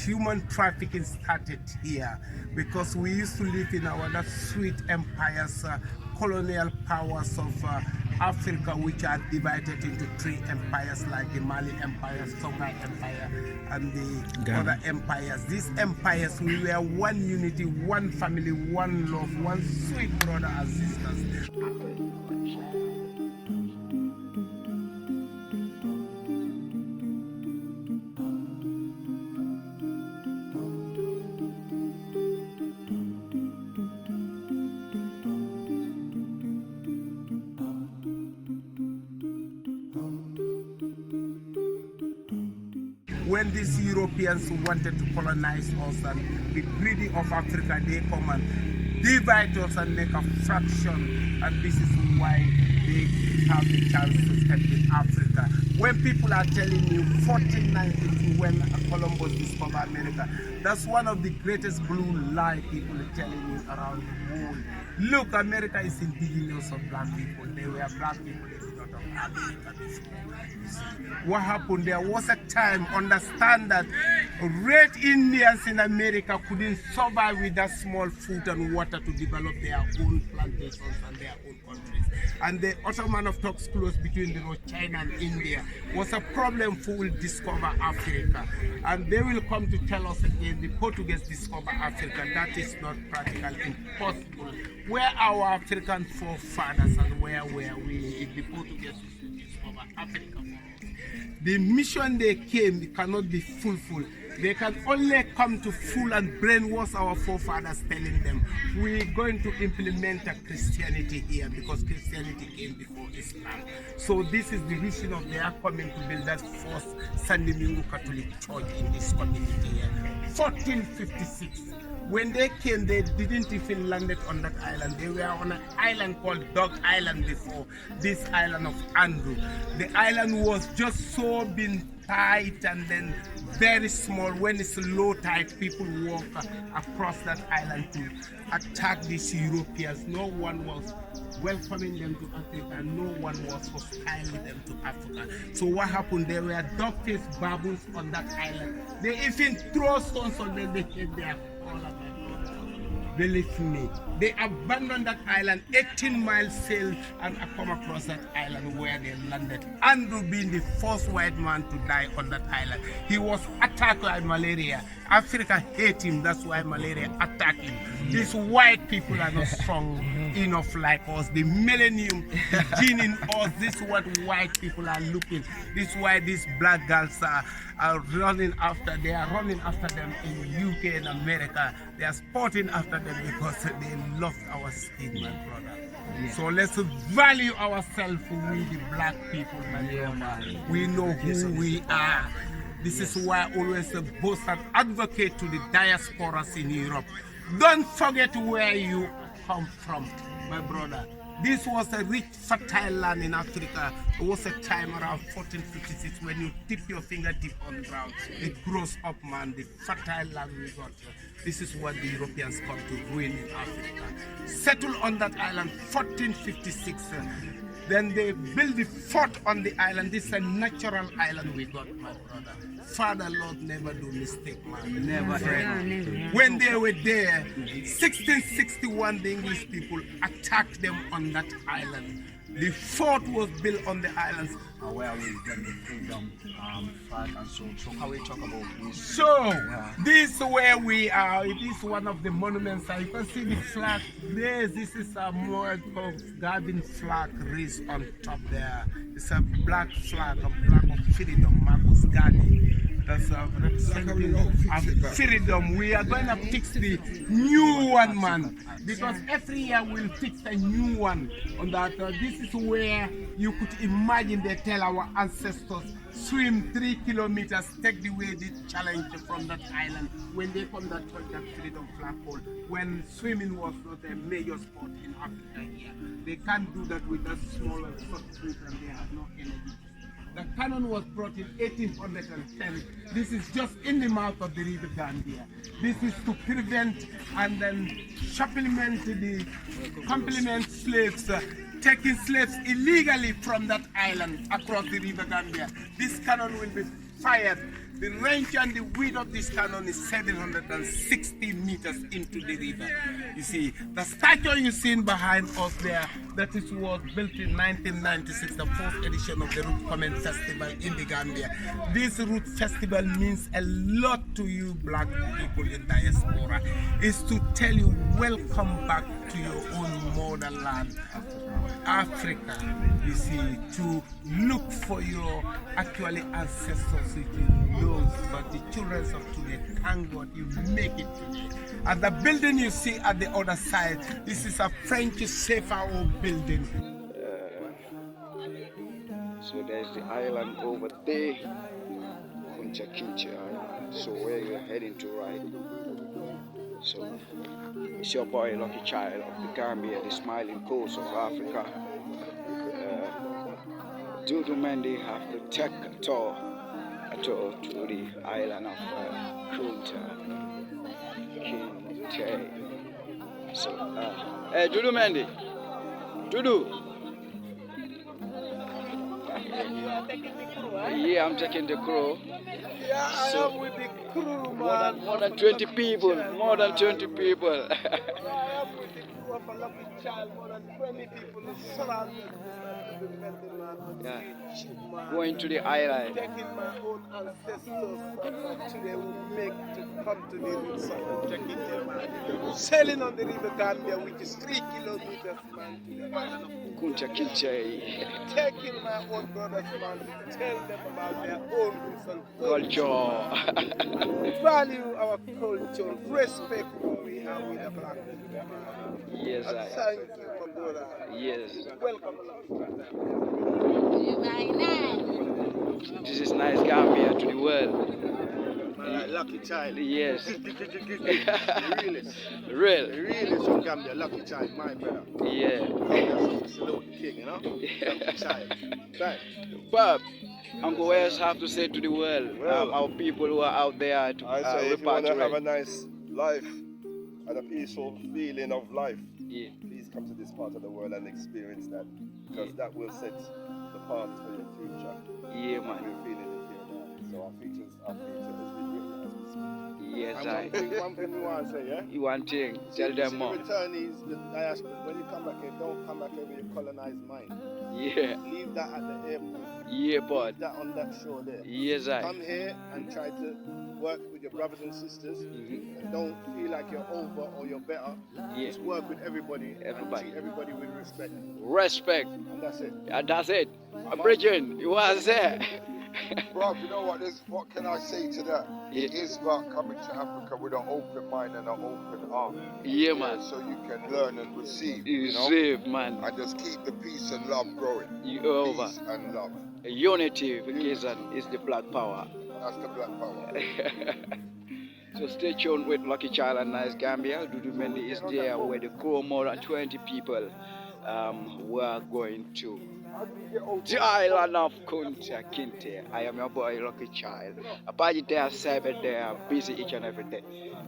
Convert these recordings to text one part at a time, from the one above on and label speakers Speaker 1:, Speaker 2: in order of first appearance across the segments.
Speaker 1: human trafficking started here, because we used to live in our that sweet empires, colonial powers of Africa, which are divided into 3 empires, like the Mali Empire, Songhai Empire, and the
Speaker 2: Ghana.
Speaker 1: other empires. These empires, we were one unity, one family, one love, one sweet brother and sisters. When these Europeans wanted to colonize us and be greedy of Africa, they come and divide us and make a fraction, and this is why they have the chance to step in Africa. When people are telling you 1492 when Columbus discovered America, that's one of the greatest blue lie people are telling you around the world. Look, America is indigenous of black people. They were black people in the north of America before. What happened? There was a time, understand that red Indians in America couldn't survive with that small food and water to develop their own plantations and their own countries. And the Ottoman of talks close between the road, China and India was a problem who will discover Africa. And they will come to tell us again, the Portuguese discover Africa. That is not practical, impossible. Where are our African forefathers and where were we if the Portuguese discover Africa for us? The mission they came cannot be fulfilled. They can only come to fool and brainwash our forefathers, telling them we're going to implement a Christianity here because Christianity came before Islam. So this is the reason of their coming to build that first San Domingo Catholic Church in this community here. 1456. When they came, they didn't even land on that island. They were on an island called Dog Island before this island of Andrew. The island was just so been tight and then very small. When it's low tide, people walk across that island to attack these Europeans. No one was welcoming them to Africa. No one was hostile with them to Africa. So what happened? There were dog-faced baboons on that island. They even throw stones on them. They hit their collar. Believe me, they abandoned that island, 18 miles sail, and I come across that island where they landed. Andrew being the first white man to die on that island. He was attacked by malaria. Africa hate him, that's why malaria attacked him. These white people are not strong enough like us. The millennium, the gene in us, this is what white people are looking. This is why these black girls are running after, they are running after them in UK and America. They are sporting after them because they love our skin, my brother. Yeah. So let's value ourselves, we the black people, my brother. We know who we are. This is why I always boast and advocate to the diasporas in Europe. Don't forget where you come from, my brother. This was a rich, fertile land in Africa. It was a time around 1456 when you dip your fingertip on the ground, it grows up, man. The fertile land we got. This is what the Europeans come to ruin in Africa. Settle on that island, 1456. Then they build the fort on the island. This is a natural island we got, my brother. Father Lord never do mistake, man. Never. When they were there, 1661, the English people attacked them on that island. The fort was built on the islands.
Speaker 3: Where we get the freedom flag and so how we talk about this?
Speaker 1: So, this is where we are. It is one of the monuments. You can see the flag there. This is a more garden flag raised on top there. It's a black flag, a flag of freedom, Marcus Garden. That's representing of freedom. We are going to fix the new one, man. Because every year we'll fix a new one on that. This is where you could imagine they tell our ancestors swim 3 kilometers, take the way they challenge from that island when they come that freedom flagpole. When swimming was not a major sport in Africa here. They can't do that with that small and short foot and they have no energy. The cannon was brought in 1810. This is just in the mouth of the river Gambia. This is to prevent and then supplement the complement slaves, taking slaves illegally from that island across the river Gambia. This cannon will be fired The range and the width of this cannon is 760 meters into the river. You see, the statue you see behind us there, that was built in 1996, the fourth edition of the Root Comment Festival in the Gambia. This Root Festival means a lot to you black people in diaspora. It's to tell you welcome back to your own motherland, Africa. You see, to look for your actually ancestors which you lose, but the children of today, thank God you make it today. And the building you see at the other side, this is a French CFAO building.
Speaker 2: So there's the island over there, Kunta Kinte Island. So where you're heading to right. So it's your boy Lucky Child of the Gambia, the smiling coast of Africa. Dudu Mendy have to take a tour to the island of Kunta Kinte. So, hey Dudu Mendy, Dudu. Yeah, I'm taking the crew.
Speaker 1: Yeah,
Speaker 2: So,
Speaker 1: I am with the crew, man.
Speaker 2: more than 20 people. More than 20 people.
Speaker 1: I am with the crew of a Lucky Child, more than 20 people surrounded me.
Speaker 2: Yeah. Going to the island.
Speaker 1: Taking my own ancestors today will make to come to the roots of Kunta Kinte, man. Sailing on the river Gambia, which is 3 kilometers, man, to the island of
Speaker 2: Kunta Kinte.
Speaker 1: taking my own brothers, man, to tell them about their own roots and
Speaker 2: Culture.
Speaker 1: value our culture, respect what we have with the black people.
Speaker 2: Yes,
Speaker 1: And
Speaker 2: I.
Speaker 1: thank you, my brother.
Speaker 2: Yes.
Speaker 1: Welcome along.
Speaker 2: This is nice Gambia to the world.
Speaker 3: Lucky Child.
Speaker 2: Yes.
Speaker 3: Realist.
Speaker 2: Real.
Speaker 3: Realist of Gambia, Lucky Child, my brother.
Speaker 2: Yeah.
Speaker 3: Salute the king, you know? Lucky Child. Right.
Speaker 2: Bob, Uncle West have to say to the world,
Speaker 4: Well,
Speaker 2: our people who are out there to
Speaker 4: I say if you want to have a
Speaker 2: repatriate.
Speaker 4: nice life and a peaceful feeling of life,
Speaker 2: Yeah.
Speaker 4: please come to this part of the world and experience that, because that will set the path for your future.
Speaker 2: Yeah, man.
Speaker 4: We're feeling it here now. So our future has been written as we speak.
Speaker 2: Yes,
Speaker 4: And
Speaker 2: I.
Speaker 4: one thing we want to say, yeah?
Speaker 2: You want thing? Tell them more.
Speaker 4: The returnees, the diaspora, when you come back here, don't come back here with your colonized mind.
Speaker 2: Yeah.
Speaker 4: Leave that at the airport.
Speaker 2: Yeah, bud.
Speaker 4: Leave that on that shore there.
Speaker 2: Yes, I.
Speaker 4: Come here and try to work with your brothers and sisters. And don't feel like you're over or you're better.
Speaker 2: Yeah.
Speaker 4: Just work with everybody.
Speaker 2: Everybody.
Speaker 4: And treat everybody with respect.
Speaker 2: Respect.
Speaker 4: And that's it.
Speaker 2: And that's it. Pigeons, you was there.
Speaker 5: Bro, you know what can I say to that? It
Speaker 2: Yeah.
Speaker 5: is about coming to Africa with an open mind and an open heart.
Speaker 2: Yeah, man.
Speaker 5: So you can learn and receive,
Speaker 2: You
Speaker 5: you know?
Speaker 2: save, man.
Speaker 5: And just keep the peace and love growing.
Speaker 2: You over.
Speaker 5: Peace and love.
Speaker 2: Unity, because is the black power.
Speaker 5: That's the black power.
Speaker 2: So stay tuned with Lucky Child and Nice Gambia. Dudu Mendy is there where the crew more than 20 people were going to the island of Kunta Kinte. I am your boy Lucky Child. Apart they are 7, they are busy each and every day.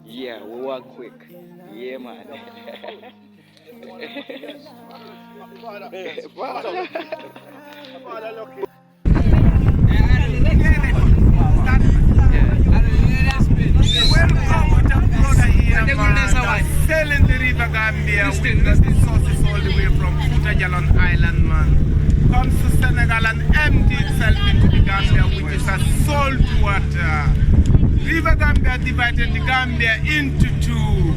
Speaker 2: Yeah, we work quick. Yeah, man.
Speaker 4: Father, Lucky.
Speaker 1: Sailing the river Gambia with the resources all the way from Futajalon Island, man. Comes to Senegal and empty itself into the Gambia, which is a salt water. River Gambia divided the Gambia into two.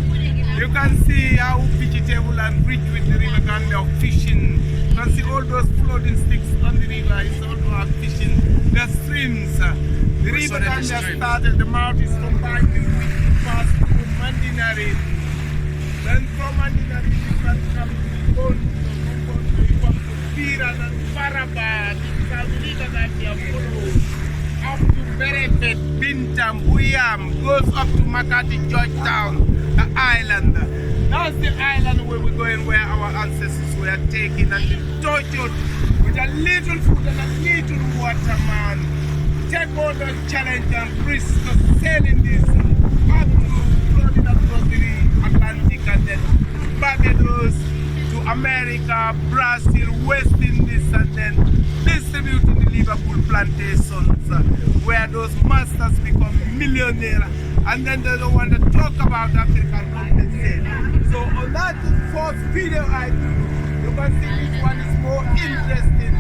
Speaker 1: You can see how vegetable and rich with the river Gambia of fishing. You can see all those floating sticks on the river. It's also our fishing. The streams. The river Gambia started, the mouth is combined with which passed through Mandinari. Then from Mandinari you can come to Conto, you come to Piran and Faraba. This is how the river Gambia follows. Up to Berepet, Bintam, Buyam, goes up to Makati, Georgetown, the island. That's the island where we're going, where our ancestors were taken and been tortured with a little food and a little water, man. Take on the challenge and risk of sailing this up to floating across the Atlantic and then Barbados to America, Brazil, West Indies, and then distributing the Liverpool plantations. where those masters become millionaires and then they don't want to talk about African continent. So on that first video I do, you can see this one is more interesting,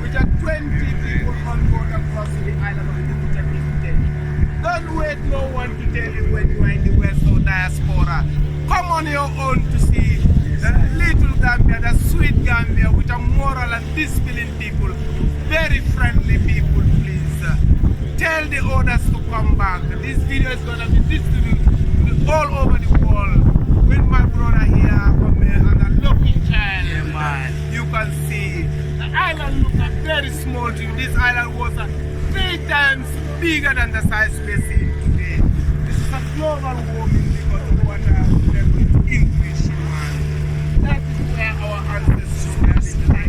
Speaker 1: which are 20 people on board across the island of Kunta Kinte. Don't wait no one to tell you when you are in the West or diaspora. Come on your own to see the little Gambia, the sweet Gambia, with a moral and disciplined people, very friendly people, please. Tell the others to come back. This video is going to be distributed all over the world with my brother here and a lucky child.
Speaker 3: Yeah, man.
Speaker 1: You can see the island looks very small to you. This island was 3 times bigger than the size we're seeing today. This is a global warming because of water level increase. That is where our ancestors were.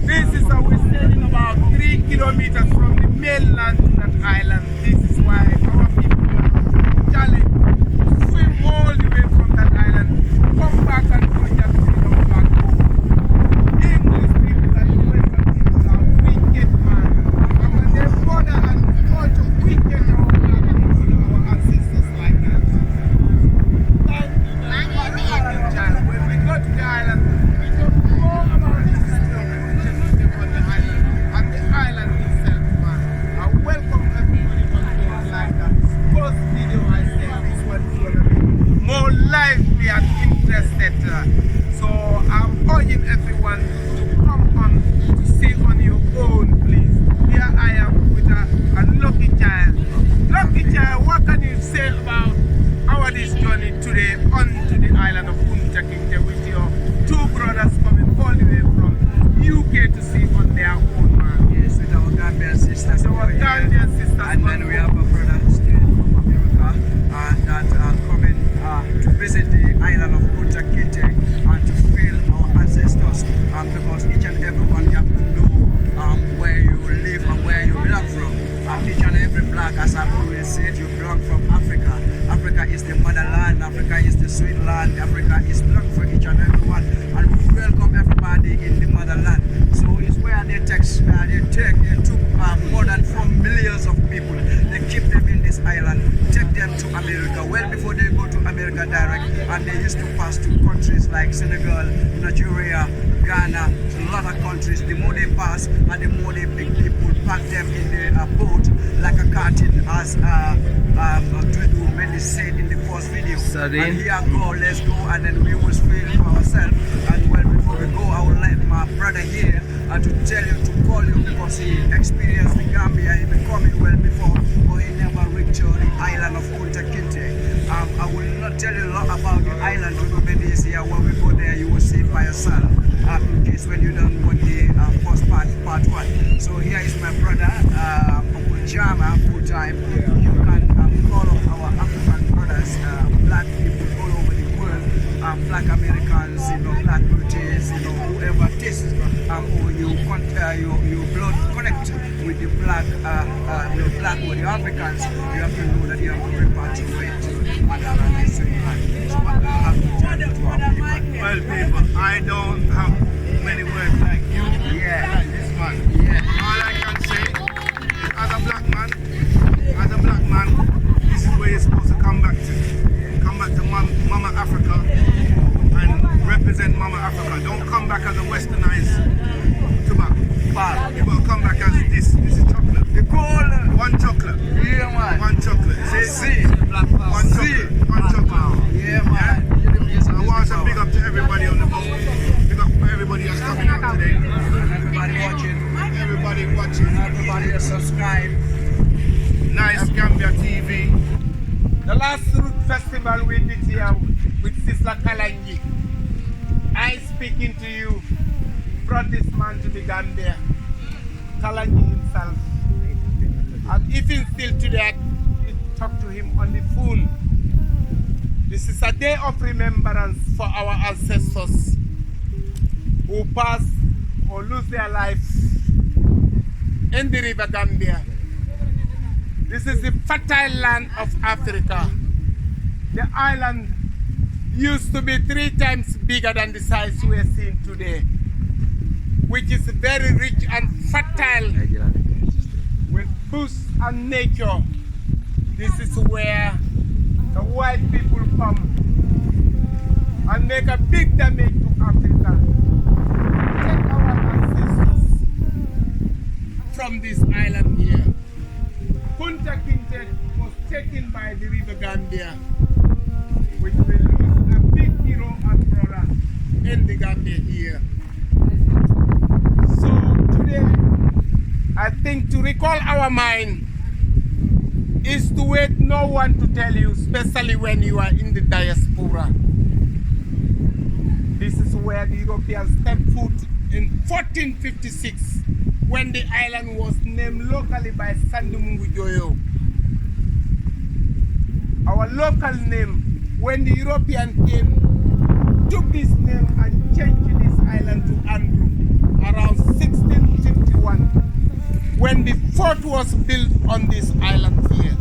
Speaker 1: This is how we're standing about 3 kilometers from the mainland to that island. This is why our people are challenged to swim all the way from that island, come back and join their freedom back home. English people and Western people are wicked, man. And their brother and culture wicked our black people, our ancestors like that. Thank you very much, child. When we go to the island, we talk more about this history on the island and the island itself, man. I welcome everybody on board like that. First video I said this one is going to be more lively and interested. So I'm urging everyone to come on to see on your own, please. Here I am with a lucky child. Lucky child, what can you say about our this journey today onto the island of Kunta Kinte with your 2 brothers coming all the way from UK to see on their own, man?
Speaker 3: Yes, with our Gambian sisters.
Speaker 1: Our Gambian sisters.
Speaker 3: And then we have a brother still from America that are coming to visit the island of Kunta Kinte and to feel our ancestors. Because each and every one you have to know where you live and where you belong from. Each and every black, as I've always said, you belong from Africa. Africa is the motherland, Africa is the sweet land, Africa is belong for each and every one. And we welcome everybody in the motherland. So it's where they took more than 4 millions of people. They keep them in this island, take them to America. Well before they go to America direct, and they used to pass to countries like Senegal, Nigeria, Ghana, a lot of countries. The more they pass and the more they pick people, pack them in the boat like a carton, as Mendy said in the first video. And here go, let's go, and then we will feel for ourselves. And well before we go, I will let my brother here to tell you, to call you, because he experienced the Gambia, he been coming well before, but he never reached the island of Kunta Kinte. I will not tell you a lot about the island. Mendy is here. When we go there, you will see it by yourself. In case when you don't watch the first part 1. So here is my brother, Uncle Jama, full time. You can call up our African brothers, black people all over the world, black Americans, black British, whoever it is, or you blood connect with the black, black or the Africans, you have to know that you have to repatriate to the motherland and second land. So what do you have to tell to our people?
Speaker 1: Well, people, I don't have many words like you.
Speaker 3: Yeah.
Speaker 1: Like this man.
Speaker 3: Yeah.
Speaker 1: All I can say is, as a black man, this is where you're supposed to come back to. Come back to Mama Africa and represent Mama Africa. Don't come back as a westernized tobacco. You gotta come back as this. This is chocolate.
Speaker 3: The cool.
Speaker 1: 1 chocolate.
Speaker 3: Yeah, man.
Speaker 1: 1 chocolate.
Speaker 3: See?
Speaker 1: 1 chocolate. 1 chocolate.
Speaker 3: Yeah, man.
Speaker 1: I want to big up to everybody on the boat. Big up to everybody that's coming out today.
Speaker 3: Everybody watching.
Speaker 1: Everybody watching.
Speaker 3: Everybody that subscribe.
Speaker 1: Nice Gambia TV. The last Root Festival we did here with Sister Kalangi. I speaking to you, brought this man to the Gambia. Kalangi himself. And even still today, I talk to him on the phone. This is a day of remembrance for our ancestors who passed or lose their lives in the river Gambia. This is the fertile land of Africa. The island used to be 3 times bigger than the size we are seeing today, which is very rich and fertile bush and nature. This is where the white people come and make a big damage to Africa. Take our ancestors from this island here. Kunta Kinte was taken by the river Gambia, which will lose a big hero and brother in the Gambia here. So today, I think to recall our mind is to wait no one to tell you, especially when you are in the diaspora. This is where the Europeans stepped foot in 1456 when the island was named locally by Sandy Mungu Joyo. Our local name, when the European came, took this name and changed this island to Andrew around 1651 when the fort was built on this island here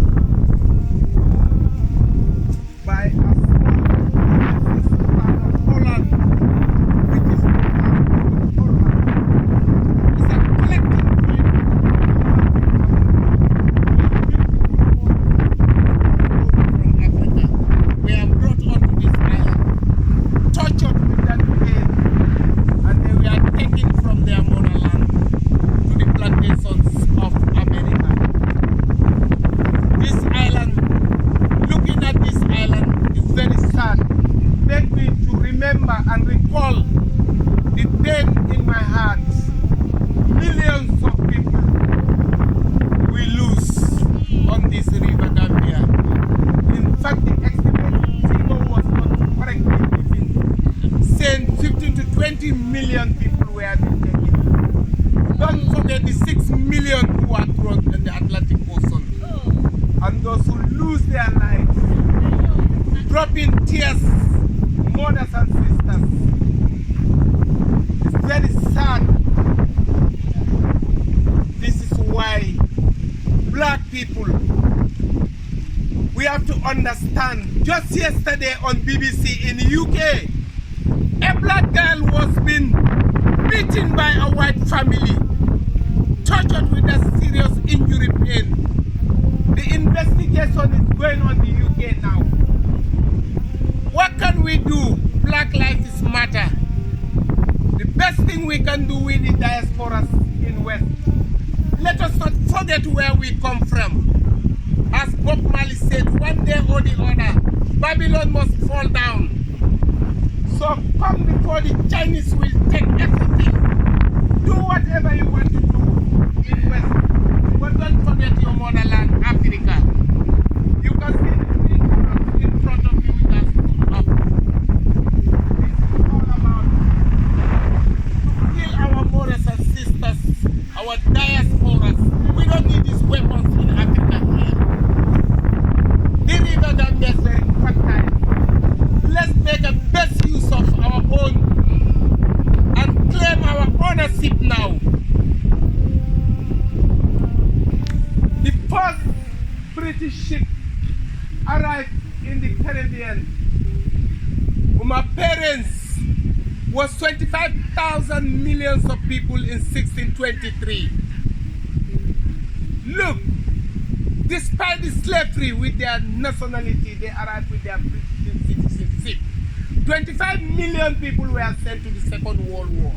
Speaker 1: by a small of Holland, which is Holland. It's a collecting point from Africa. We are brought onto this island, tortured with that pain, and they were taken from their motherland to the plantations of America. This island, looking at this island is very sad. Make me to remember and recall the pain in my heart. Millions of people we lose on this river Gambia. In fact, the estimated figure was not correctly given, saying 15 to 20 million people were being taken. Don't forget the 6 million who are thrown in the Atlantic Ocean, and those who lose their lives, dropping tears, mothers and sisters. It's very sad. This is why black people, we have to understand. Just yesterday on BBC in UK, a black girl was being beaten by a white family, tortured with a serious injury pain. The investigation is going on in the UK now. What can we do? Black lives matter. The best thing we can do with the diasporas in West, let us not forget where we come from. As Bob Marley said, one day or the other, Babylon must fall down. So come before the Chinese will take everything. Do whatever you want to do in West, but don't forget your motherland, Africa. You can see the three colors in front of you with us up. This is all about to kill our brothers and sisters, our diasporas. We don't need these weapons in Africa here. The river Gambia is very fertile. Let's make the best use of our own and claim our ownership now. The first British ship arrived in the Caribbean. My parents was 25,000 millions of people in 1623. Look, despite the slavery with their nationality, they arrived with their British citizenship. 25 million people were sent to the Second World War.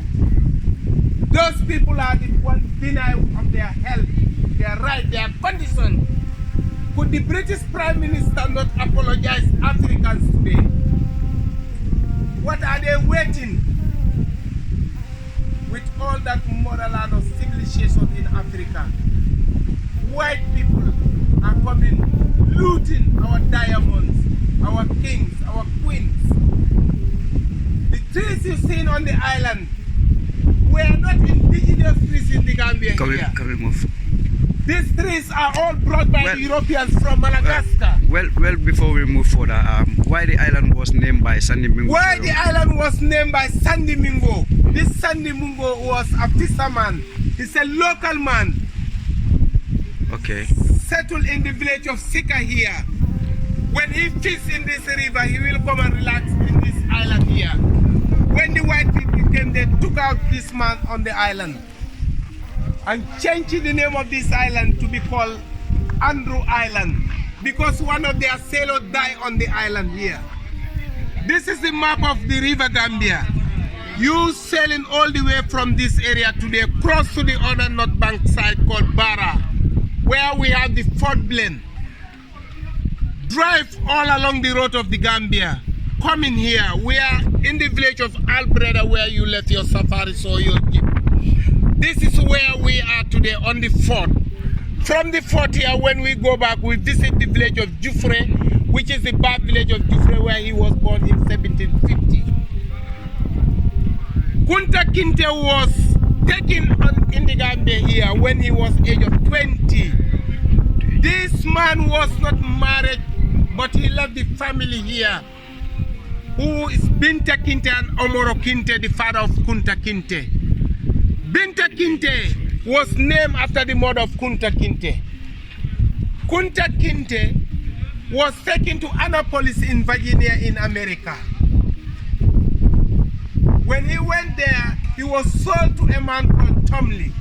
Speaker 1: Those people are the ones denied of their health, their right, their condition. Could the British Prime Minister not apologize to Africans today? What are they waiting? With all that motherland of civilization in Africa, white people are coming, looting our diamonds, our kings, our queens. The trees you've seen on the island were not indigenous trees in the Gambia here.
Speaker 3: Can we move?
Speaker 1: These trees are all brought by the Europeans from Madagascar.
Speaker 3: Well, before we move further, why the island was named by Sandy Mingo?
Speaker 1: Why the island was named by Sandy Mingo? This Sandy Mingo was a fisherman. He's a local man.
Speaker 3: Okay.
Speaker 1: Settled in the village of Sika here. When he fishes in this river, he will come and relax in this island here. When the white people came, they took out this man on the island. and changing the name of this island to be called Andrew Island, because one of their sailors died on the island here. This is the map of the river Gambia. You sailing all the way from this area today, cross to the other north bank side called Barra, where we have the Fort Blaine. Drive all along the road of the Gambia. Come in here. We are in the village of Albreda, where you left your safari or your jeep. This is where we are today, on the fort. From the fort here, when we go back, we visit the village of Juffureh, which is the bad village of Juffureh, where he was born in 1750. Kunta Kinte was taken in the Gambia here when he was age of 20. This man was not married, but he left the family here, who is Binta Kinte and Omoro Kinte, the father of Kunta Kinte. Binta Kinte was named after the mother of Kunta Kinte. Kunta Kinte was taken to Annapolis in Virginia in America. When he went there, he was sold to a man called Tomley.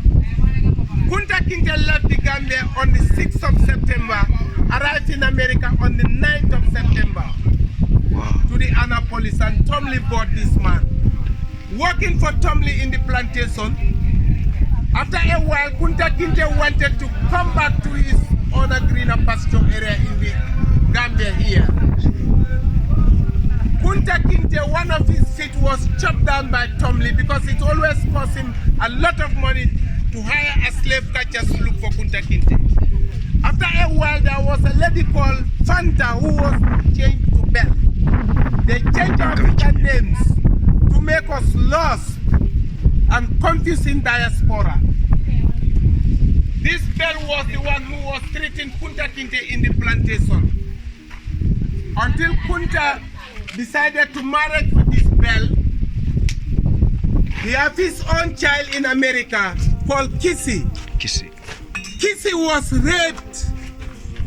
Speaker 1: Kunta Kinte left the Gambia on the 6th of September, arrived in America on the 9th of September to the Annapolis, and Tomley bought this man. Working for Tomley in the plantation, after a while, Kunta Kinte wanted to come back to his other greener pasture area in the Gambia here. Kunta Kinte, one of his feet was chopped down by Tomley because it always cost him a lot of money to hire a slave catcher to look for Kunta Kinte. After a while, there was a lady called Fanta who was changed to Bell. They changed African names to make us lost and confusing diaspora. This Bell was the one who was treating Kunta Kinte in the plantation. Until Kunta decided to marry with this Bell, he had his own child in America called Kissy. Kissy was raped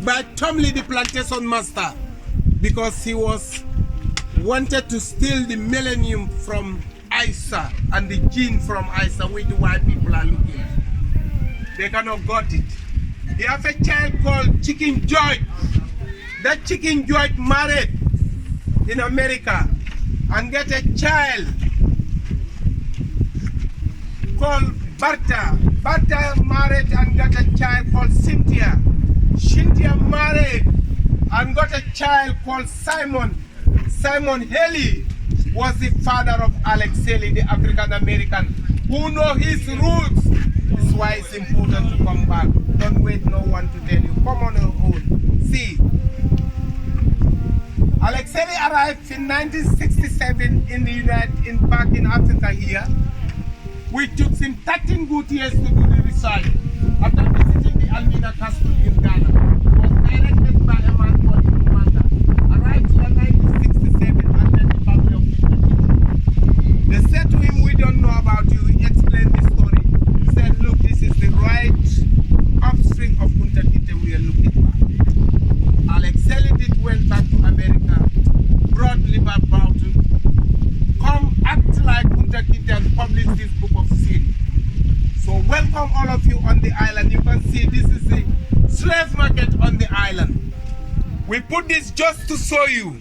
Speaker 1: by Tomley, the plantation master, because he was wanted to steal the millennium from Isa and the gene from Isa, which the white people are looking. They cannot got it. He have a child called Chicken George. That Chicken George married in America and get a child called Bertha. Bertha married and got a child called Cynthia. Cynthia married and got a child called Simon. Simon Haley was the father of Alex Haley, the African American, who know his roots. That's why it's important to come back. Don't wait no one to tell you. Come on your own. See. Alex Haley arrived in 1967 in the back in Africa here. We took him 13 good years to do the research after visiting the Almina Castle in Ghana. It was directed by a man called Commander. Arrived here in 1967 and then the family of Kinteh. They said to him, we don't know about you. He explained the story. He said, look, this is the right offspring of Kunta Kinte we are looking for. Alex Haley went back to America, brought Liber Broughton, come act like Kunta Kinte and publish this book of sin. So welcome all of you on the island. You can see this is the slave market on the island. We put this just to show you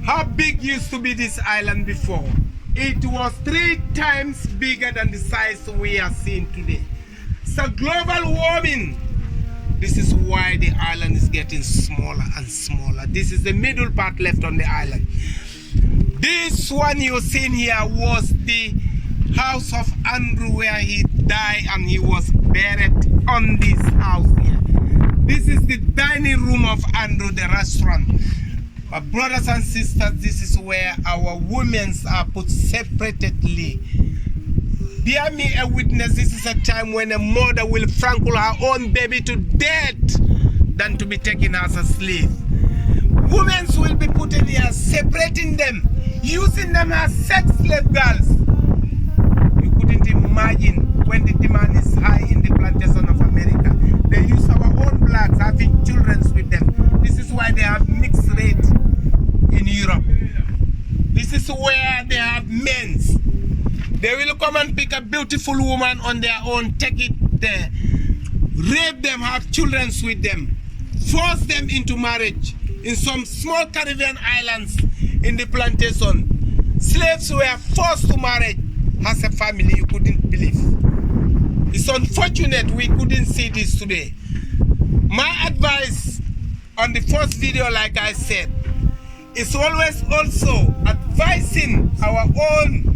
Speaker 1: how big used to be this island before. It was 3 times bigger than the size we are seeing today. So global warming. This is why the island is getting smaller and smaller. This is the middle part left on the island. This one you're seeing here was the house of Andrew, where he died and he was buried on this house here. This is the dining room of Andrew, the restaurant. My brothers and sisters, this is where our women are put separately. Bear me a witness, this is a time when a mother will strangle her own baby to death than to be taken as a slave. Women will be put in here, separating them, using them as sex slave girls. You couldn't imagine when the demand is high in the plantation of America. They use our own blacks, having children with them. This is why they have mixed race in Europe. This is where they have men's. They will come and pick a beautiful woman on their own, take it there, rape them, have children with them, force them into marriage in some small Caribbean islands in the plantation. Slaves were forced to marry as a family, you couldn't believe. It's unfortunate we couldn't see this today. My advice on the first video, like I said, is always also advising our own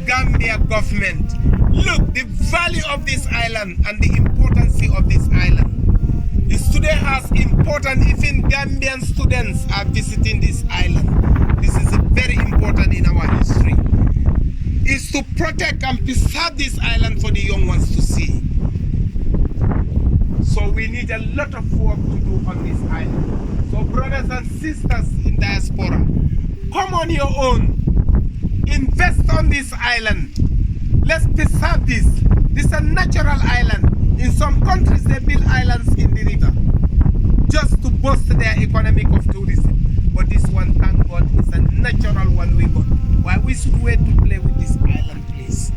Speaker 1: Gambia government. Look, the value of this island and the importance of this island is today as important. Even Gambian students are visiting this island. This is very important in our history. Is to protect and preserve this island for the young ones to see. So we need a lot of work to do on this island. So brothers and sisters in diaspora, come on your own. Invest on this island. Let's preserve this. This is a natural island. In some countries they build islands in the river just to boost their economic of tourism. But this one, thank God, is a natural one we got. Why we should wait to play with this island, please?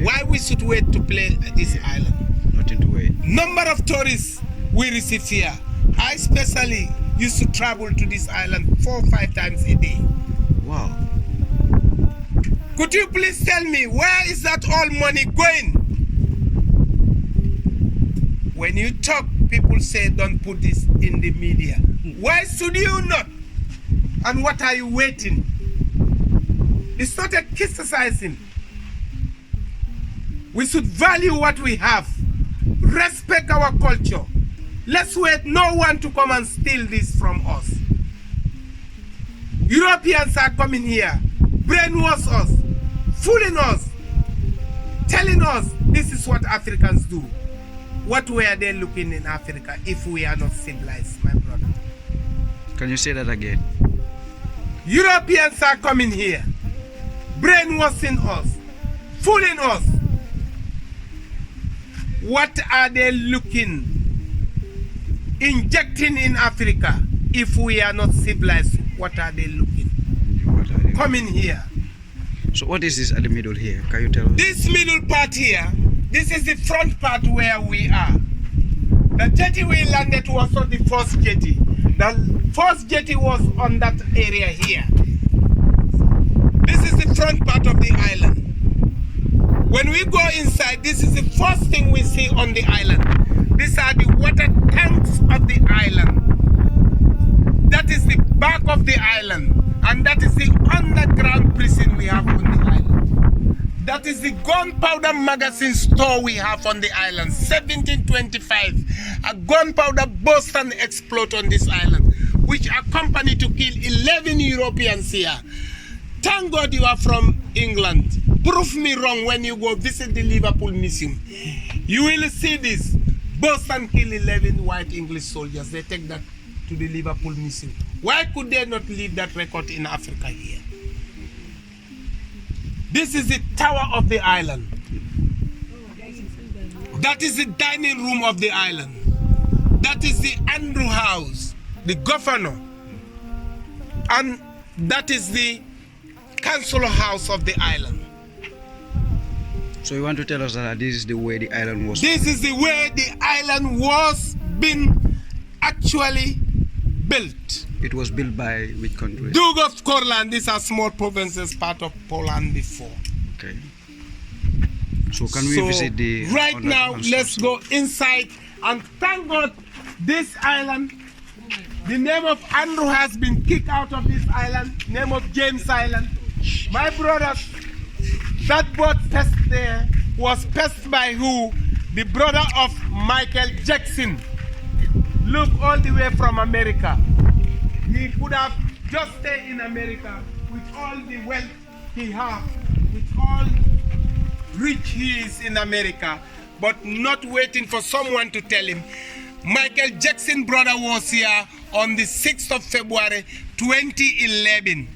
Speaker 1: Why we should wait to play this island?
Speaker 2: Nothing to wait.
Speaker 1: Number of tourists we receive here. I especially used to travel to this island 4 or 5 times a day.
Speaker 2: Wow.
Speaker 1: Could you please tell me where is that all money going? When you talk, people say don't put this in the media. Why should you not? And what are you waiting? It's not a criticizing. We should value what we have. Respect our culture. Let's wait no one to come and steal this from us. Europeans are coming here, brainwash us, fooling us, telling us this is what Africans do. What were they looking in Africa if we are not civilized, my brother?
Speaker 2: Can you say that again?
Speaker 1: Europeans are coming here, brainwashing us, fooling us. What are they looking, injecting in Africa if we are not civilized? What are they looking? Coming here.
Speaker 2: So what is this at the middle here? Can you tell us?
Speaker 1: This middle part here, this is the front part where we are. The jetty we landed was on the first jetty. The first jetty was on that area here. This is the front part of the island. When we go inside, this is the first thing we see on the island. These are the water tanks of the island. That is the back of the island. And that is the underground prison we have on the island. That is the gunpowder magazine store we have on the island. 1725. A gunpowder burst and explode on this island, which accompanied to kill 11 Europeans here. Thank God you are from England. Prove me wrong when you go visit the Liverpool Museum. You will see this. Burst and kill 11 white English soldiers. They take that to the Liverpool Museum. Why could they not leave that record in Africa here? This is the tower of the island. That is the dining room of the island. That is the Andrew House, the governor. And that is the council house of the island.
Speaker 2: So you want to tell us that this is the way the island was?
Speaker 1: This is the way the island was been actually built.
Speaker 2: It was built by which country?
Speaker 1: Duke of Scotland. These are small provinces, part of Poland before.
Speaker 2: Okay. So can we visit the...
Speaker 1: Right now, let's go inside and thank God this island, the name of Andrew has been kicked out of this island, name of James Island. My brothers, that boat pest there was pest by who? The brother of Michael Jackson. Look, all the way from America. He could have just stayed in America with all the wealth he has, with all rich he is in America, but not waiting for someone to tell him. Michael Jackson brother was here on the 6th of February 2011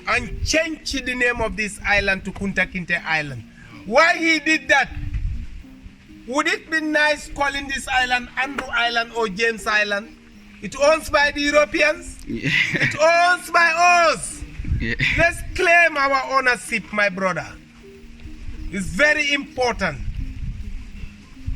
Speaker 1: and changed the name of this island to Kunta Kinte Island. Why he did that? Would it be nice calling this island Andrew Island or James Island? It owns by the Europeans.
Speaker 2: Yeah.
Speaker 1: It owns by us.
Speaker 2: Yeah.
Speaker 1: Let's claim our ownership, my brother. It's very important.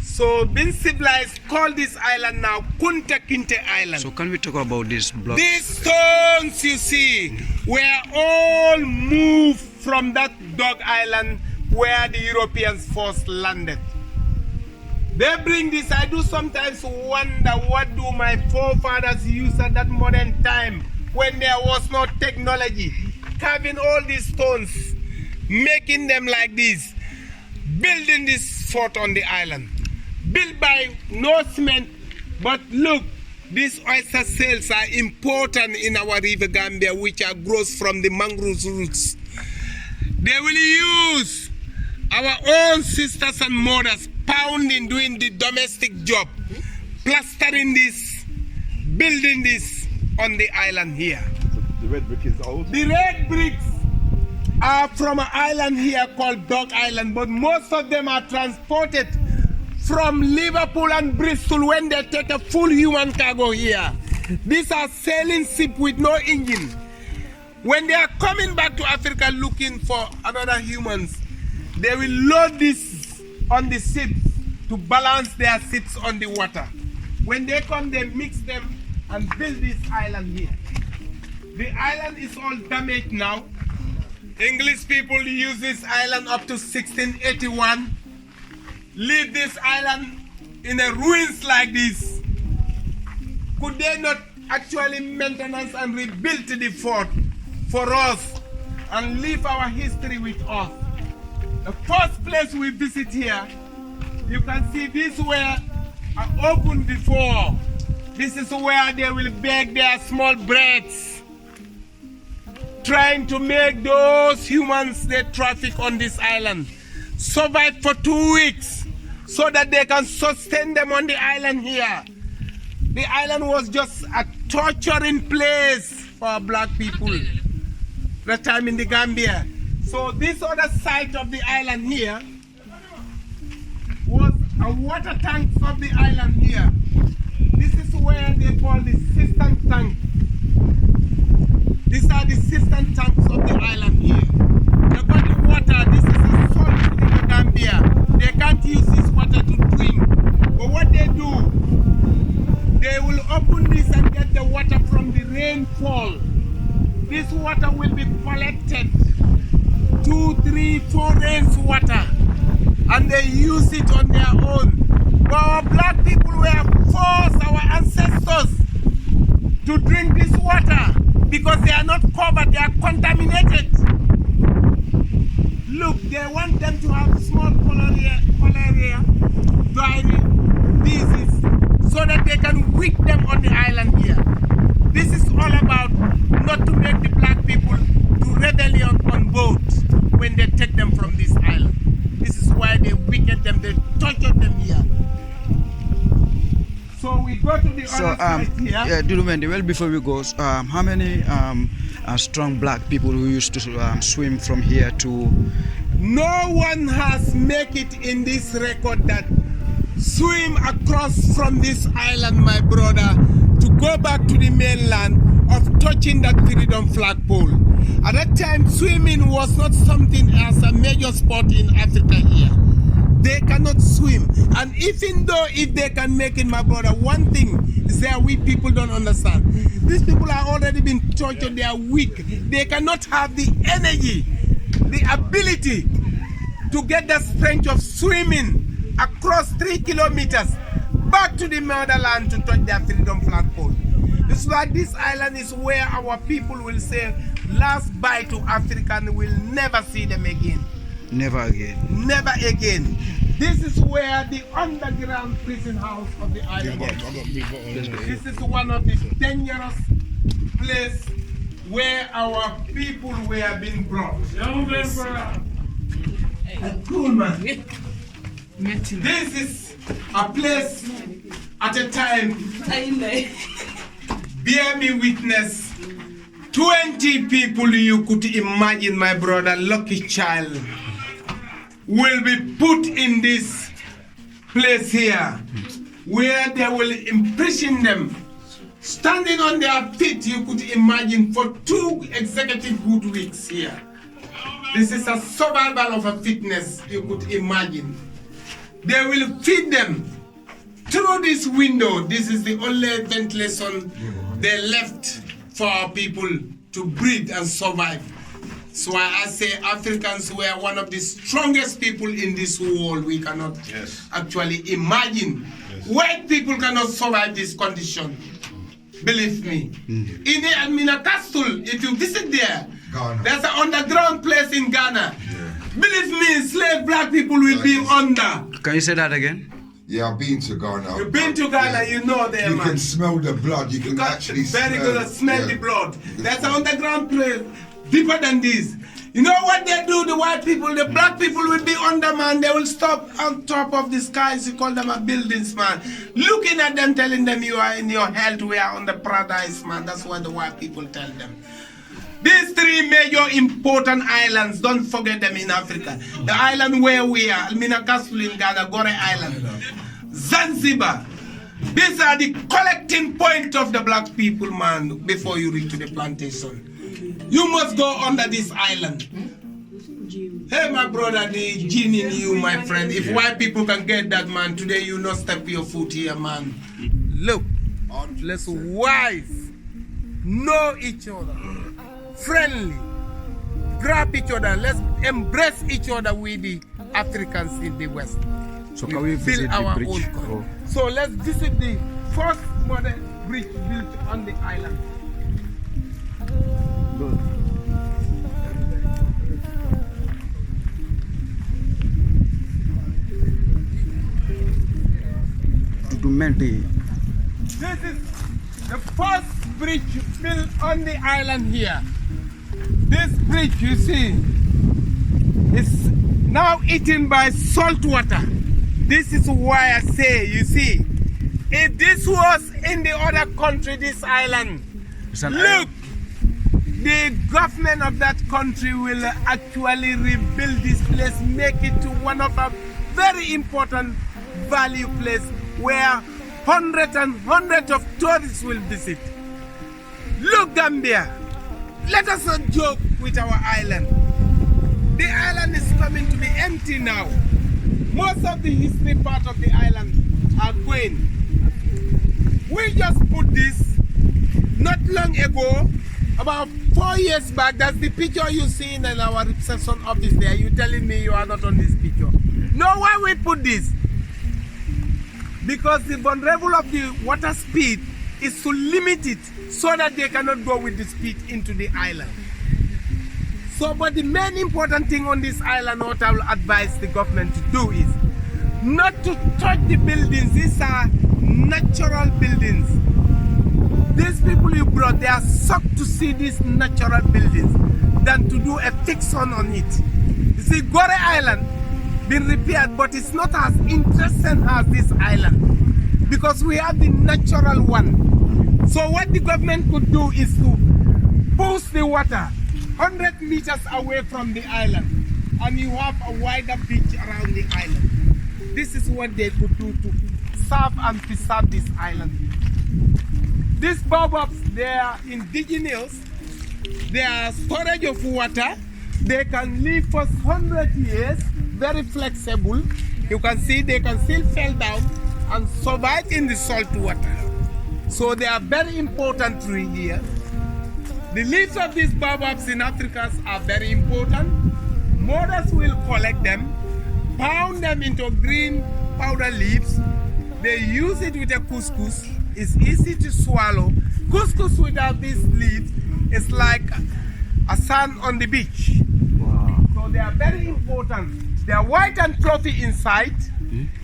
Speaker 1: So, being civilized, call this island now Kunta Kinte Island.
Speaker 2: So can we talk about this block?
Speaker 1: These stones you see were all moved from that dog island where the Europeans first landed. They bring this. I do sometimes wonder what do my forefathers use at that modern time when there was no technology, carving all these stones, making them like this, building this fort on the island, built by no cement. But look, these oyster shells are important in our river Gambia, which are grows from the mangrove roots. They will use our own sisters and mothers pounding, doing the domestic job, plastering this, building this on the island here.
Speaker 5: The red brick is old.
Speaker 1: The red bricks are from an island here called Dog Island, but most of them are transported from Liverpool and Bristol when they take a full human cargo here. These are sailing ships with no engine. When they are coming back to Africa looking for another humans, they will load this on the ships to balance their ships on the water. When they come, they mix them and build this island here. The island is all damaged now. English people use this island up to 1681. Leave this island in a ruins like this. Could they not actually maintenance and rebuild the fort for us and leave our history with us? The first place we visit here, you can see this were open before. This is where they will bake their small breads, trying to make those humans they traffic on this island survive for 2 weeks so that they can sustain them on the island here. The island was just a torturing place for black people that time in the Gambia. So this other side of the island here was a water tank of the island here. This is where they call the cistern tank. These are the cistern tanks of the island here. They got the water. This is a salt in the Gambia. They can't use this water to drink. But what they do, they will open this and get the water from the rainfall. This water will be collected, 2, 3, 4 rains water, and they use it on their own. But our black people were forced, our ancestors, to drink this water because they are not covered, they are contaminated. Look, they want them to have small cholera, diarrhea, disease, so that they can whip them on the island here. This is all about not to make the black people do rebellion on boats when they take them from this island. This is why they wicked them, they tortured them here. So we go to the other side here.
Speaker 2: Yeah, Dudumendi, well, before we go, how many strong black people who used to swim from here to...
Speaker 1: No one has made it in this record that swim across from this island, my brother, to go back to the mainland of touching that freedom flagpole. At that time, swimming was not something as a major sport in Africa here. They cannot swim. And even though if they can make it, my brother, one thing is that we people don't understand. These people are already been tortured, they are weak. They cannot have the energy, the ability to get the strength of swimming across 3 kilometers back to the motherland to touch their freedom flagpole. It's like this island is where our people will say, last bye to Africa, and we'll never see them again.
Speaker 2: Never again.
Speaker 1: Never again. This is where the underground prison house of the island is. This is one of the dangerous places where our people were being brought. Cool, man. This is a place at a time, bear me witness, 20 people you could imagine, my brother, lucky child, will be put in this place here where they will imprison them Standing on their feet, you could imagine, for 2 executive good weeks here. This is a survival of a fitness you could imagine. They will feed them through this window. This is the only ventilation they left for our people to breathe and survive. So I say Africans were one of the strongest people in this world. We cannot actually imagine. White people cannot survive this condition. Believe me. In the Castle, if you visit there, there's an underground place in Ghana. Believe me, slave black people will be under.
Speaker 3: Can you say that again?
Speaker 5: Yeah, I've been to Ghana.
Speaker 1: You've been to Ghana, you know there,
Speaker 5: You
Speaker 1: man.
Speaker 5: can smell the blood. You can actually
Speaker 1: very good smell the blood. There's an underground place deeper than this. You know what they do, the white people, the black people will be under, man. They will stop on top of the skies. You call them a buildings, man. Looking at them, telling them you are in your health, we are on the paradise, man. That's what the white people tell them. These 3 major important islands, don't forget them in Africa. The island where we are, Castle in Ghana, Gore Island, Zanzibar. These are the collecting point of the black people, man, before you reach to the plantation. You must go under this island. Hey, my brother, the gene in you, my friend. If white people can get that, man, today you not step your foot here, man. Look, let's wise, know each other, friendly, grab each other. Let's embrace each other with the Africans in the West.
Speaker 3: So can we visit
Speaker 1: our
Speaker 3: the bridge?
Speaker 1: own country. So let's visit the first modern bridge built on the island.
Speaker 3: Good.
Speaker 1: This is the first bridge built on the island here. This bridge, you see, is now eaten by salt water. This is why I say, you see, if this was in the other country, this island, look, the government of that country will actually rebuild this place, make it to one of a very important value place where hundreds and hundreds of tourists will visit. Look, Gambia, let us not joke with our island. The island is coming to be empty now. Most of the history part of the island are going. We just put this not long ago, about 4 years back. That's the picture you see in our reception office there. You telling me you are not on this picture? No, why we put this? Because the vulnerable of the water speed is to limit it so that they cannot go with the speed into the island. So, but the main important thing on this island, what I will advise the government to do is not to touch the buildings. These are natural buildings. These people you brought, they are shocked to see these natural buildings than to do a fix-on on it. You see, Gore Island been repaired, but it's not as interesting as this island because we have the natural one. So what the government could do is to push the water 100 meters away from the island, and you have a wider beach around the island. This is what they could do to serve and preserve this island. These baobabs, they are indigenous. They are storage of water. They can live for 100 years, very flexible. You can see they can still fall down and survive in the salt water. So they are very important tree here. The leaves of these baobabs in Africa are very important. Mothers will collect them, pound them into green powder leaves. They use it with a couscous. It's easy to swallow. Couscous without these leaves is like a sand on the beach.
Speaker 3: Wow.
Speaker 1: So they are very important. They are white and fluffy inside.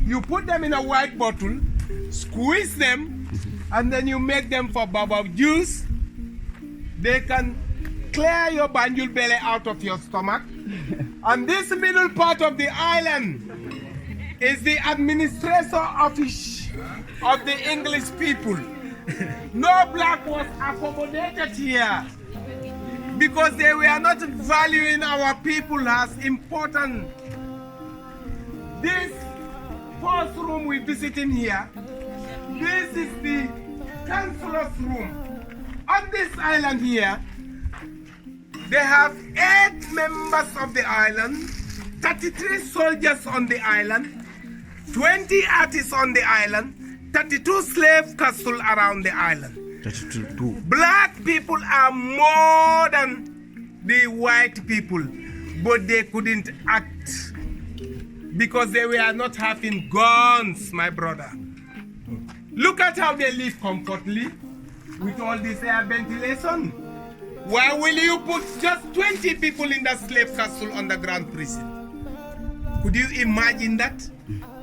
Speaker 1: You put them in a white bottle, squeeze them, and then you make them for baobab juice. They can clear your banjul belly out of your stomach. And this middle part of the island is the administrator office of the English people. No black was accommodated here because they were not valuing our people as important. This first room we visiting here, this is the councillor's room. On this island here, they have 8 members of the island, 33 soldiers on the island, 20 artists on the island, 32 slave castles around the island.
Speaker 3: 32.
Speaker 1: Black people are more than the white people, but they couldn't act because they were not having guns, my brother. Look at how they live comfortably with all this air ventilation. Why will you put just 20 people in the slave castle underground prison? Could you imagine that?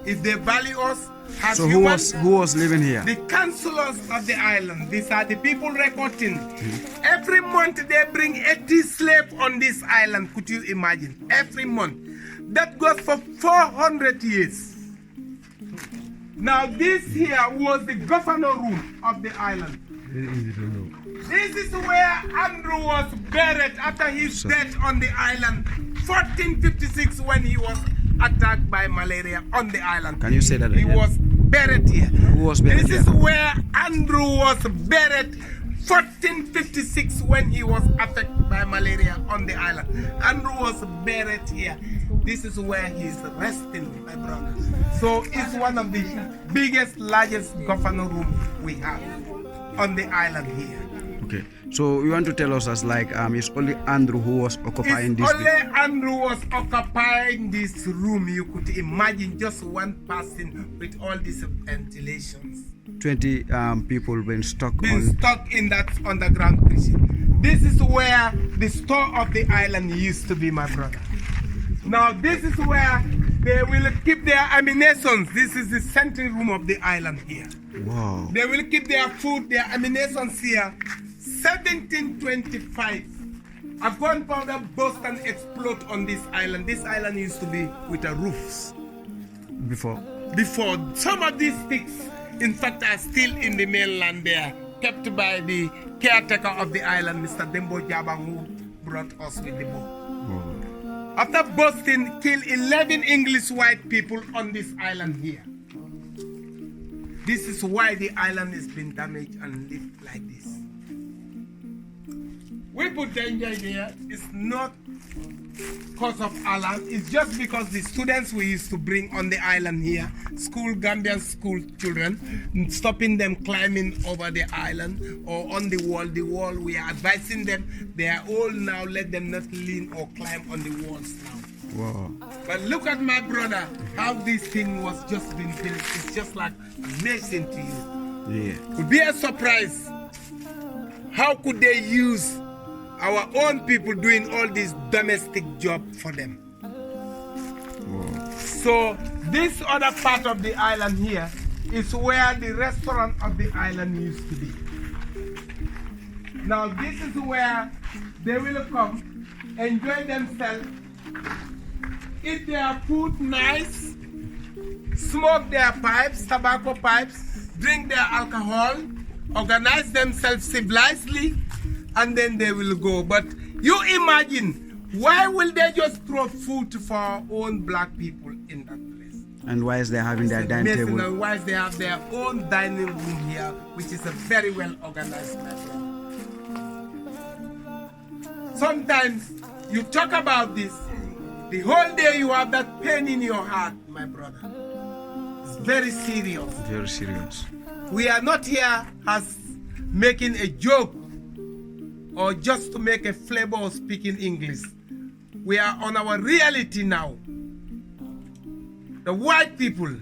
Speaker 1: If they value us as
Speaker 3: So
Speaker 1: humans,
Speaker 3: who was living here?
Speaker 1: the councillors of the island, these are the people recording. Every month they bring 80 slaves on this island. Could you imagine? Every month. That goes for 400 years. Now this here was the governor room of the island. This is where Andrew was buried after his death on the island, 1456, when he was attacked by malaria on the island.
Speaker 3: Can you say that
Speaker 1: He
Speaker 3: again?
Speaker 1: was buried here.
Speaker 3: Who was buried
Speaker 1: This is
Speaker 3: here?
Speaker 1: where Andrew was buried 1456 when he was attacked by malaria on the island. Andrew was buried here. This is where he's resting, my brother. So it's one of the biggest, largest governor room we have on the island here.
Speaker 3: Okay. So you want to tell us as like it's only Andrew who was occupying
Speaker 1: It's
Speaker 3: this
Speaker 1: only Andrew was occupying this room. You could imagine just one person with all these ventilations.
Speaker 3: 20 people been stuck
Speaker 1: Been
Speaker 3: on.
Speaker 1: stuck in that underground prison. This is where the store of the island used to be, my brother. Now this is where they will keep their ammunitions. This is the central room of the island here.
Speaker 3: Wow.
Speaker 1: They will keep their food, their ammunitions here. 1725. A gunpowder burst and explode on this island. This island used to be with a roofs.
Speaker 3: Before.
Speaker 1: Before, some of these sticks, in fact, are still in the mainland there, kept by the caretaker of the island, Mr. Dembo Jabang, who brought us with the boat. After Boston killed 11 English white people on this island here. This is why the island has been damaged and lived like this. We put danger there. It's not cause of alarm. It's just because the students we used to bring on the island here, Gambian school children, stopping them climbing over the island or on the wall. The wall, we are advising them, they are all now, let them not lean or climb on the walls now.
Speaker 3: Wow.
Speaker 1: But look at my brother, how this thing was just been built. It's just like amazing to you.
Speaker 3: Yeah.
Speaker 1: Would be a surprise. How could they use our own people doing all this domestic job for them?
Speaker 3: Wow.
Speaker 1: So this other part of the island here is where the restaurant of the island used to be. Now this is where they will come, enjoy themselves, eat their food nice, smoke their pipes, tobacco pipes, drink their alcohol, organize themselves civilizedly, and then they will go. But you imagine, why will they just throw food for our own black people in that place?
Speaker 3: And why is they having their dining
Speaker 1: Amazing,
Speaker 3: table?
Speaker 1: and why is they have their own dining room here, which is a very well organized method. Sometimes you talk about this, the whole day you have that pain in your heart, my brother. It's very serious.
Speaker 3: Very serious.
Speaker 1: We are not here as making a joke or just to make a flavor of speaking English. We are on our reality now. The white people,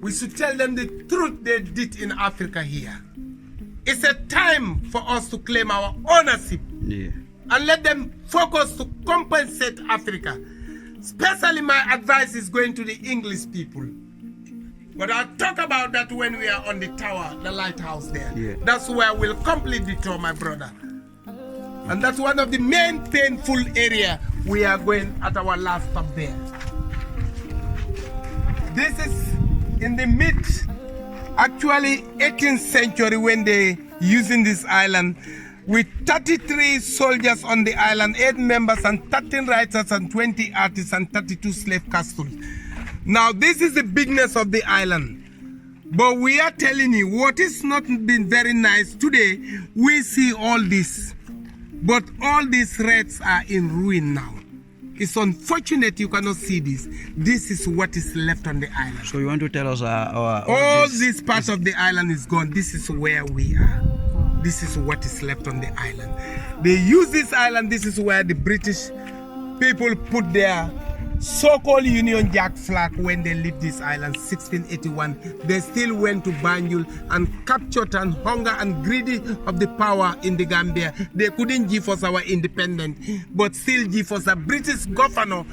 Speaker 1: we should tell them the truth they did in Africa here. It's a time for us to claim our ownership.
Speaker 3: Yeah.
Speaker 1: And let them focus to compensate Africa. Especially my advice is going to the English people. But I'll talk about that when we are on the tower, the lighthouse there.
Speaker 3: Yeah.
Speaker 1: That's where we'll complete the tour, my brother. And that's one of the main painful area we are going at our last stop there. This is in the actually 18th century when they using this island with 33 soldiers on the island, 8 members and 13 writers and 20 artists and 32 slave castles. Now this is the bigness of the island. But we are telling you, what is not been very nice today, we see all this. But all these threats are in ruin now. It's unfortunate you cannot see this. This is what is left on the island.
Speaker 3: So you want to tell us
Speaker 1: all this part of the island is gone. This is where we are. This is what is left on the island. They use this island. This is where the British people put their so-called Union Jack flag when they left this island, 1681. They still went to Banjul and captured and hunger and greedy of the power in the Gambia. They couldn't give us our independence, but still give us a British governor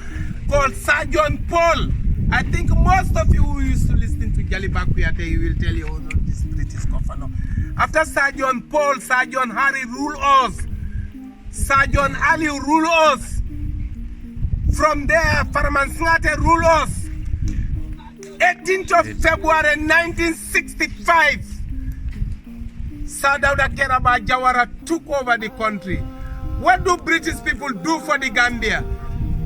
Speaker 1: called Sir John Paul. I think most of you who used to listen to Jalibak Piate, he will tell you, oh, no, this British governor. After Sir John Paul, Sir John Harry ruled us. Sir John Ali ruled us. From there, Farman Slate ruled us. 18th of February 1965, Sir Dawda Keraba Jawara took over the country. What do British people do for the Gambia?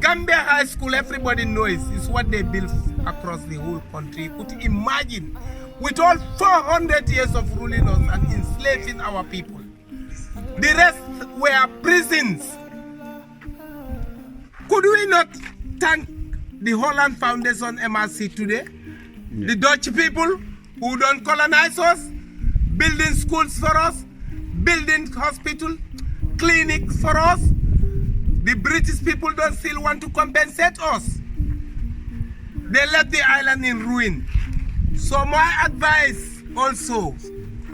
Speaker 1: Gambia High School, everybody knows, is what they built across the whole country. You could imagine, with all 400 years of ruling us and enslaving our people. The rest were prisons. Could we not thank the Holland Foundation MRC today? Yeah. The Dutch people who don't colonize us, building schools for us, building hospital, clinics for us. The British people don't still want to compensate us. They left the island in ruin. So my advice also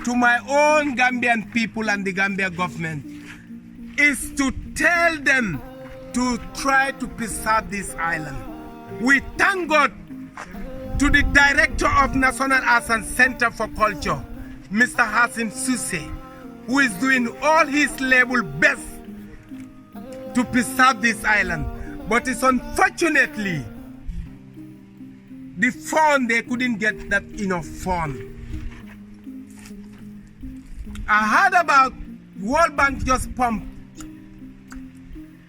Speaker 1: to my own Gambian people and the Gambia government is to tell them to try to preserve this island. We thank God to the Director of National Arts and Center for Culture, Mr. Hassim Suse, who is doing all his level best to preserve this island. But it's unfortunately, the fund, they couldn't get that enough fund. I heard about World Bank just pumped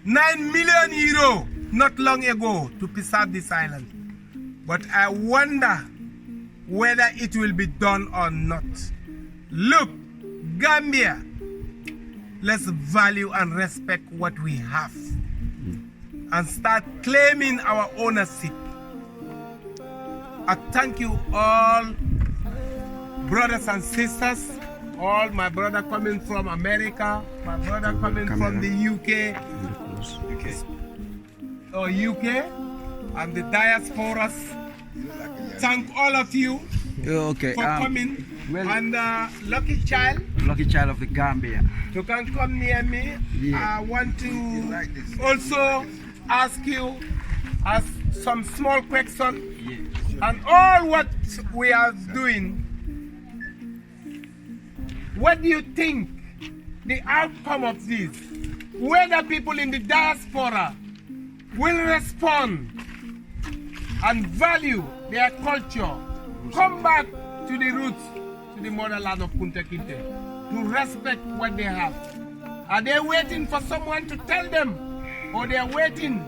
Speaker 1: 9 million euro not long ago to preserve this island. But I wonder whether it will be done or not. Look, Gambia, let's value and respect what we have and start claiming our ownership. I thank you all, brothers and sisters, all my brother coming from America, my brother coming from the UK, UK, and the diasporas. Thank all of you for coming.
Speaker 3: Well,
Speaker 1: and lucky child
Speaker 3: of the Gambia,
Speaker 1: you can come near me.
Speaker 3: Yeah.
Speaker 1: I want to also ask you some small question.
Speaker 3: yeah.
Speaker 1: And all what we are doing, what do you think the outcome of this? Whether people in the diaspora will respond and value their culture, come back to the roots, to the motherland of Kunta Kinte, to respect what they have. Are they waiting for someone to tell them, or they are waiting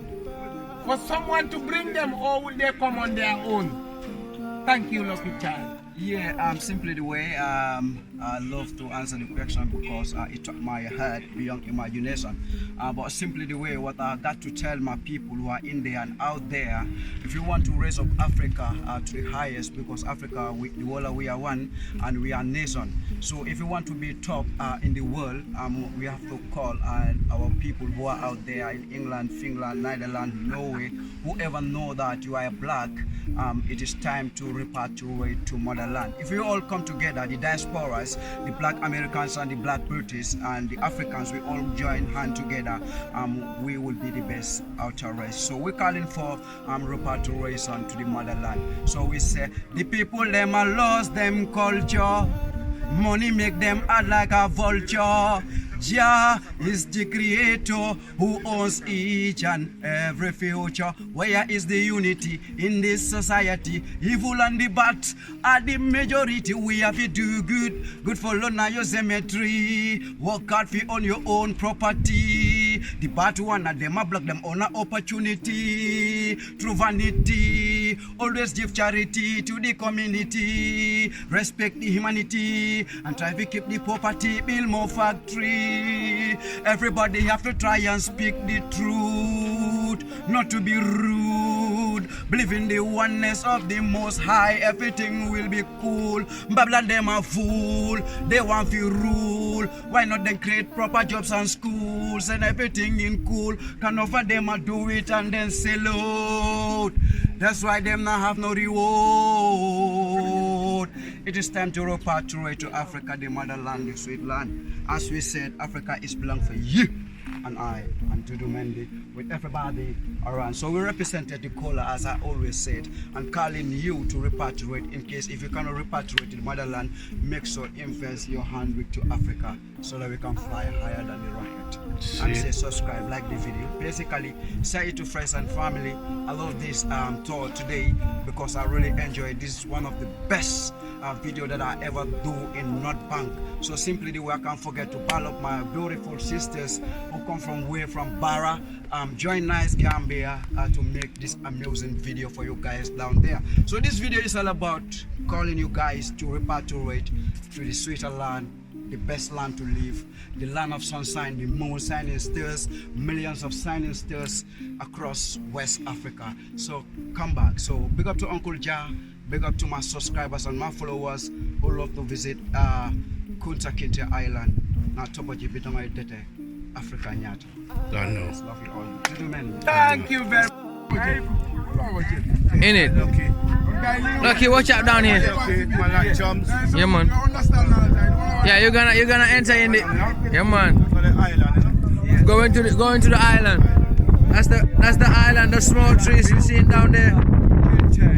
Speaker 1: for someone to bring them, or will they come on their own? Thank you, lucky child.
Speaker 3: Yeah, simply the way I love to answer the question because it took my head beyond imagination. But simply the way what I got to tell my people who are in there and out there, if you want to raise up Africa to the highest, because Africa, the world, we are one and we are a nation. So if you want to be top in the world, we have to call our people who are out there in England, Finland, Netherlands, Norway, whoever know that you are black, it is time to repatriate to motherland. If we all come together, the diasporas, the black Americans and the black British and the Africans, we all join hand together, we will be the best out of race. So we're calling for repatriation to the motherland. So we say the people them are lost them culture, money make them act like a vulture. Jah is the creator who owns each and every future. Where is the unity in this society? Evil and the bad are the majority. We have to do good, good for learn your cemetery. Work hard for on your own property. The bad one at them a block them on an opportunity. Through vanity, always give charity to the community. Respect the humanity and try to keep the property, build more factory. Everybody have to try and speak the truth, not to be rude. Believe in the oneness of the Most High, everything will be cool. Babylon them a fool, they want to rule. Why not then create proper jobs and schools and everything in cool? Can offer them a do it and then sell out. That's why them not have no reward. It is time to repatriate to Africa, the motherland, the sweet land. As we said, Africa is belong for you and I and Dudu Mendy with everybody around. So we represented the caller, as I always said, and calling you to repatriate. In case if you cannot repatriate to the motherland, make sure invest your handwork to Africa so that we can fly higher than the rocket. And say subscribe, like the video. Basically, say it to friends and family. I love this tour today because I really enjoy it. This is one of the best video that I ever do in North Bank. So simply the way I can't forget to ball up my beautiful sisters who come from way from Barra. Join Nice Gambia to make this amusing video for you guys down there. So this video is all about calling you guys to repatriate to the sweeter land, the best land to live, the land of sunshine, the moon shining stars, millions of shining stars across West Africa. So come back. So big up to Uncle Ja, big up to my subscribers and my followers who love to visit Kunta Kinte Island. Now Tobaji Bitonga Dete, Africa Nyata.
Speaker 4: Don't know.
Speaker 3: Love you all. Gentlemen.
Speaker 1: Thank you very much.
Speaker 6: In it. Lucky, watch out down here. Yeah, man. Yeah, you're gonna enter in the. Yeah, man. Going to the island. That's the island. The small trees you see down there.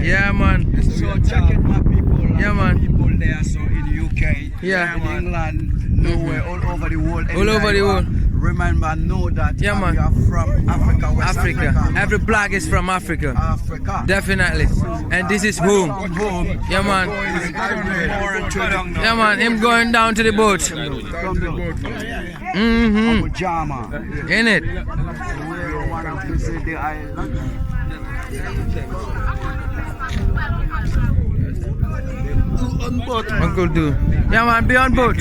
Speaker 6: Yeah, man.
Speaker 3: So check it, my people.
Speaker 6: Yeah, man.
Speaker 3: People there, so in UK,
Speaker 6: Yeah.
Speaker 3: in England, nowhere, all over the world.
Speaker 6: All over the world.
Speaker 3: Remember, know that
Speaker 6: Yeah, man.
Speaker 3: we are from Africa, West
Speaker 6: Africa. Every black is from Africa.
Speaker 3: Africa.
Speaker 6: Definitely. And this is home.
Speaker 3: Home.
Speaker 6: Yeah, man. Yeah, man. Him going down to the boat. Mm-hmm.
Speaker 3: Jama.
Speaker 6: In it.
Speaker 3: We want to visit the island.
Speaker 6: Uncle Do. Yeah, man. Be on boat.